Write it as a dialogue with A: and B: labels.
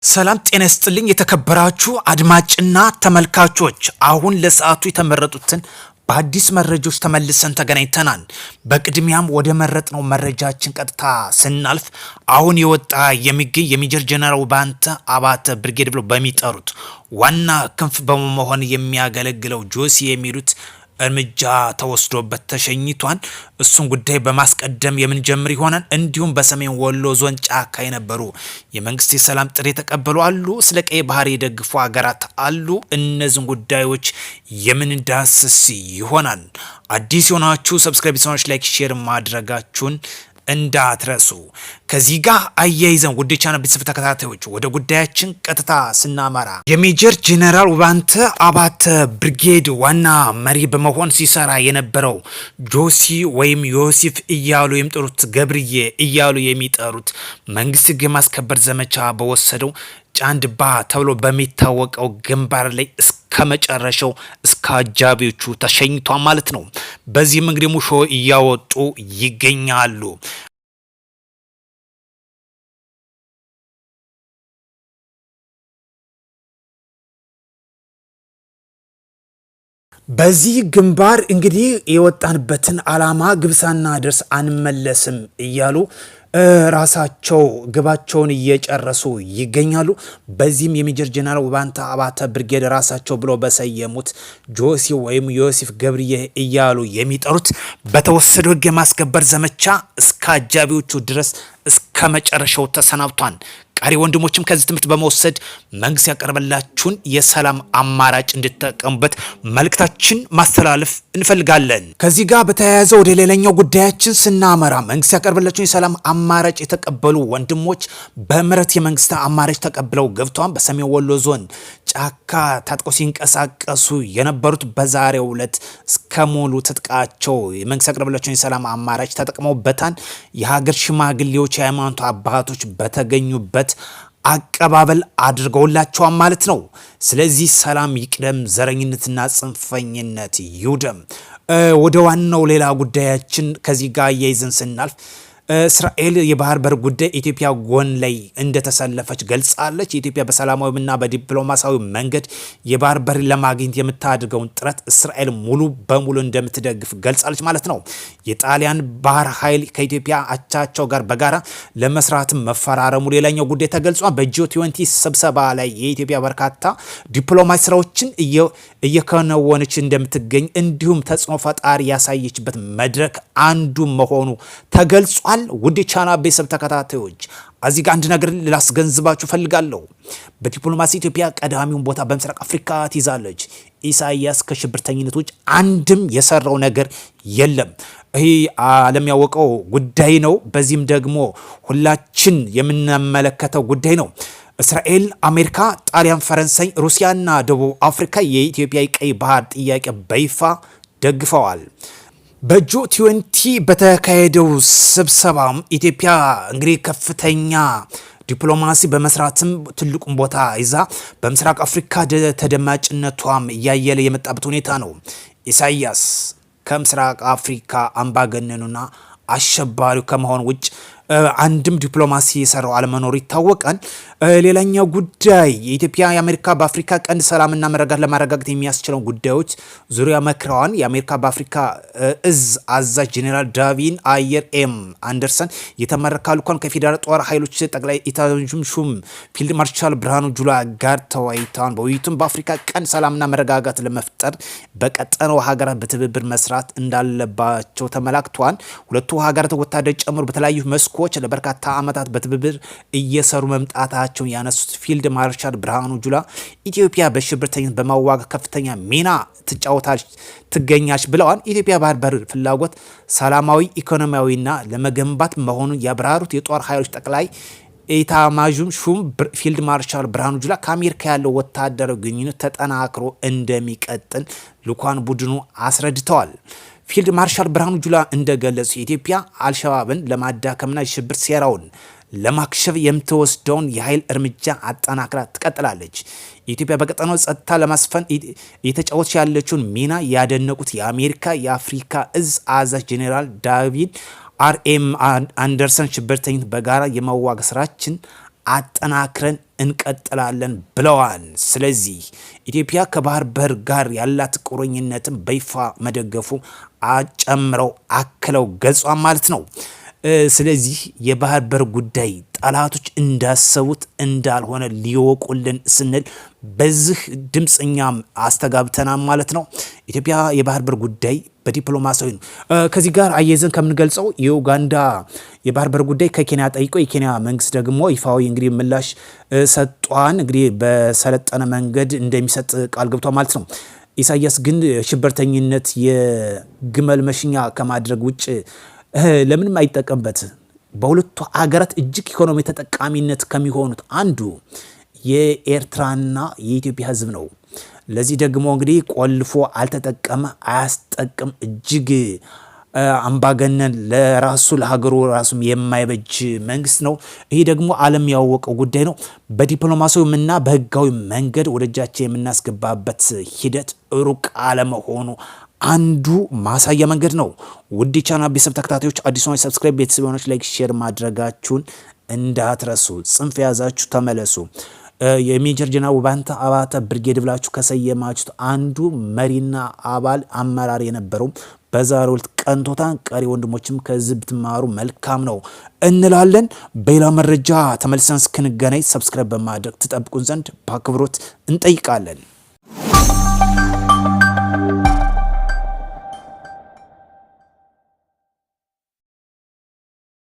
A: ሰላም ጤና ይስጥልኝ የተከበራችሁ አድማጭና ተመልካቾች፣ አሁን ለሰዓቱ የተመረጡትን በአዲስ መረጃዎች ተመልሰን ተገናኝተናል። በቅድሚያም ወደ መረጥነው መረጃችን ቀጥታ ስናልፍ አሁን የወጣ የሚገኝ የሜጀር ጀነራል ውባንተ አባተ ብርጌድ ብለው በሚጠሩት ዋና ክንፍ በመሆን የሚያገለግለው ጆሲ የሚሉት እርምጃ ተወስዶበት ተሸኝቷል። እሱን ጉዳይ በማስቀደም የምንጀምር ይሆናል። እንዲሁም በሰሜን ወሎ ዞን ጫካ የነበሩ የመንግስት የሰላም ጥሪ የተቀበሉ አሉ፣ ስለ ቀይ ባህር የደግፉ ሀገራት አሉ። እነዚህን ጉዳዮች የምንዳስስ ይሆናል። አዲስ የሆናችሁ ሰብስክራይብ፣ ላይክ፣ ሼር ማድረጋችሁን እንዳትረሱ። ከዚህ ጋር አያይዘን ውድ ቻናል ቤተሰብ ተከታታዮች ወደ ጉዳያችን ቀጥታ ስናመራ የሜጀር ጄኔራል ውባንተ አባተ ብርጌድ ዋና መሪ በመሆን ሲሰራ የነበረው ጆሲ ወይም ዮሲፍ እያሉ የሚጠሩት ገብርዬ እያሉ የሚጠሩት መንግስት ሕግ የማስከበር ዘመቻ በወሰደው ጫንድባ ተብሎ በሚታወቀው ግንባር ላይ እስከ መጨረሻው እስከ አጃቢዎቹ ተሸኝቷል ማለት ነው። በዚህም እንግዲህ ሙሾ እያወጡ ይገኛሉ። በዚህ ግንባር እንግዲህ የወጣንበትን አላማ ግብሳና ደርስ አንመለስም እያሉ ራሳቸው ግባቸውን እየጨረሱ ይገኛሉ። በዚህም የሜጀር ጄኔራል ውባንተ አባተ ብርጌድ ራሳቸው ብሎ በሰየሙት ጆሲ ወይም ዮሲፍ ገብርዬ እያሉ የሚጠሩት በተወሰደው ሕግ የማስከበር ዘመቻ እስከ አጃቢዎቹ ድረስ እስከ መጨረሻው ተሰናብቷል። ቀሪ ወንድሞችም ከዚህ ትምህርት በመወሰድ መንግስት ያቀርበላችሁን የሰላም አማራጭ እንድትጠቀሙበት መልእክታችን ማስተላለፍ እንፈልጋለን። ከዚህ ጋር በተያያዘ ወደ ሌላኛው ጉዳያችን ስናመራ መንግስት ያቀርበላችሁን የሰላም አማራጭ የተቀበሉ ወንድሞች በምህረት የመንግስት አማራጭ ተቀብለው ገብተዋል። በሰሜን ወሎ ዞን ጫካ ታጥቆ ሲንቀሳቀሱ የነበሩት በዛሬው ዕለት እስከ ሙሉ ትጥቃቸው የመንግስት ያቀርበላችሁን የሰላም አማራጭ ተጠቅመውበታል። የሀገር ሽማግሌዎች፣ የሃይማኖት አባቶች በተገኙበት አቀባበል አድርገውላቸዋል ማለት ነው። ስለዚህ ሰላም ይቅደም፣ ዘረኝነትና ጽንፈኝነት ይውደም። ወደ ዋናው ሌላ ጉዳያችን ከዚህ ጋር እያይዘን ስናልፍ እስራኤል የባህር በር ጉዳይ ኢትዮጵያ ጎን ላይ እንደተሰለፈች ገልጻለች። ኢትዮጵያ በሰላማዊና በዲፕሎማሲያዊ መንገድ የባህር በር ለማግኘት የምታደርገውን ጥረት እስራኤል ሙሉ በሙሉ እንደምትደግፍ ገልጻለች ማለት ነው። የጣሊያን ባህር ኃይል ከኢትዮጵያ አቻቸው ጋር በጋራ ለመስራት መፈራረሙ ሌላኛው ጉዳይ ተገልጿል። በጂኦ20 ስብሰባ ላይ የኢትዮጵያ በርካታ ዲፕሎማሲ ስራዎችን እየከነወነች እንደምትገኝ እንዲሁም ተጽዕኖ ፈጣሪ ያሳየችበት መድረክ አንዱ መሆኑ ተገልጿል። ውድ ቻናል ቤተሰብ ተከታታዮች እዚህ ጋር አንድ ነገር ላስገንዝባችሁ ፈልጋለሁ። በዲፕሎማሲ ኢትዮጵያ ቀዳሚውን ቦታ በምስራቅ አፍሪካ ትይዛለች። ኢሳያስ ከሽብርተኝነት ውጭ አንድም የሰራው ነገር የለም። ይህ ዓለም ያወቀው ጉዳይ ነው። በዚህም ደግሞ ሁላችን የምንመለከተው ጉዳይ ነው። እስራኤል፣ አሜሪካ፣ ጣሊያን፣ ፈረንሳይ፣ ሩሲያና ደቡብ አፍሪካ የኢትዮጵያ ቀይ ባህር ጥያቄ በይፋ ደግፈዋል። በጂኦ20 በተካሄደው ስብሰባም ኢትዮጵያ እንግዲህ ከፍተኛ ዲፕሎማሲ በመስራትም ትልቁን ቦታ ይዛ በምስራቅ አፍሪካ ተደማጭነቷም እያየለ የመጣበት ሁኔታ ነው። ኢሳያስ ከምስራቅ አፍሪካ አምባገነኑና አሸባሪው ከመሆን ውጭ አንድም ዲፕሎማሲ የሰራው አለመኖሩ ይታወቃል። ሌላኛው ጉዳይ የኢትዮጵያ የአሜሪካ በአፍሪካ ቀንድ ሰላምና መረጋጋት ለማረጋገጥ የሚያስችለው ጉዳዮች ዙሪያ መክረዋል። የአሜሪካ በአፍሪካ እዝ አዛዥ ጄኔራል ዳቪን አየር ኤም አንደርሰን የተመረካ ልኡካን ከፌዴራል ጦር ኃይሎች ጠቅላይ ኢታማዦር ሹም ፊልድ ማርሻል ብርሃኑ ጁላ ጋር ተወያይተዋል። በውይይቱም በአፍሪካ ቀንድ ሰላምና መረጋጋት ለመፍጠር በቀጠናው ሀገራት በትብብር መስራት እንዳለባቸው ተመላክተዋል። ሁለቱ ሀገራት ወታደር ጨምሮ በተለያዩ መስኮች ለበርካታ ዓመታት በትብብር እየሰሩ መምጣታቸውን ያነሱት ፊልድ ማርሻል ብርሃኑ ጁላ ኢትዮጵያ በሽብርተኝነት በማዋጋት ከፍተኛ ሚና ትገኛች ብለዋል። ኢትዮጵያ ባህር በር ፍላጎት ሰላማዊ፣ ኢኮኖሚያዊና ለመገንባት መሆኑን ያብራሩት የጦር ኃይሎች ጠቅላይ ኢታማዦር ሹም ፊልድ ማርሻል ብርሃኑ ጁላ ከአሜሪካ ያለው ወታደራዊ ግንኙነት ተጠናክሮ እንደሚቀጥል ልኡካን ቡድኑ አስረድተዋል። ፊልድ ማርሻል ብርሃኑ ጁላ እንደገለጹ የኢትዮጵያ አልሸባብን ለማዳከምና የሽብር ሴራውን ለማክሸፍ የምትወስደውን የኃይል እርምጃ አጠናክራ ትቀጥላለች። ኢትዮጵያ በቀጠናው ጸጥታ ለማስፈን እየተጫወተች ያለችውን ሚና ያደነቁት የአሜሪካ የአፍሪካ እዝ አዛዥ ጄኔራል ዳቪድ አርኤም አንደርሰን ሽብርተኝነት በጋራ የመዋጋት ስራችን አጠናክረን እንቀጥላለን ብለዋል። ስለዚህ ኢትዮጵያ ከባህር በር ጋር ያላት ቁርኝነትን በይፋ መደገፉ አጨምረው አክለው ገልጿል ማለት ነው። ስለዚህ የባህር በር ጉዳይ ጠላቶች እንዳሰቡት እንዳልሆነ ሊወቁልን ስንል በዚህ ድምፅኛም አስተጋብተናል ማለት ነው። ኢትዮጵያ የባህር በር ጉዳይ በዲፕሎማሲያዊ ነው። ከዚህ ጋር አያይዘን ከምንገልጸው የኡጋንዳ የባህር በር ጉዳይ ከኬንያ ጠይቆ የኬንያ መንግስት ደግሞ ይፋዊ እንግዲህ ምላሽ ሰጧን። እንግዲህ በሰለጠነ መንገድ እንደሚሰጥ ቃል ገብቷል ማለት ነው። ኢሳያስ ግን ሽብርተኝነት የግመል መሽኛ ከማድረግ ውጭ ለምንም አይጠቀምበት። በሁለቱ አገራት እጅግ ኢኮኖሚ ተጠቃሚነት ከሚሆኑት አንዱ የኤርትራና የኢትዮጵያ ህዝብ ነው። ለዚህ ደግሞ እንግዲህ ቆልፎ አልተጠቀመ አያስጠቅም እጅግ አምባገነን ለራሱ ለሀገሩ ራሱም የማይበጅ መንግስት ነው። ይህ ደግሞ ዓለም ያወቀው ጉዳይ ነው። በዲፕሎማሲያዊና በህጋዊ መንገድ ወደ እጃችን የምናስገባበት ሂደት ሩቅ አለመሆኑ አንዱ ማሳያ መንገድ ነው። ውድ ቻናል ቤተሰብ ተከታታዮች አዲሱን ሰብስክራይብ፣ ቤተሰቦች ላይክ፣ ሼር ማድረጋችሁን እንዳትረሱ። ጽንፍ የያዛችሁ ተመለሱ። የሜጀር ጀነራል ውባንተ አባተ ብርጌድ ብላችሁ ከሰየማችሁት አንዱ መሪና አባል አመራር የነበረው በዛሬው ዕለት ቀንቶታን። ቀሪ ወንድሞችም ከዚህ ብትማሩ መልካም ነው እንላለን። በሌላ መረጃ ተመልሰን እስክንገናኝ ሰብስክራይብ በማድረግ ትጠብቁን ዘንድ በአክብሮት እንጠይቃለን።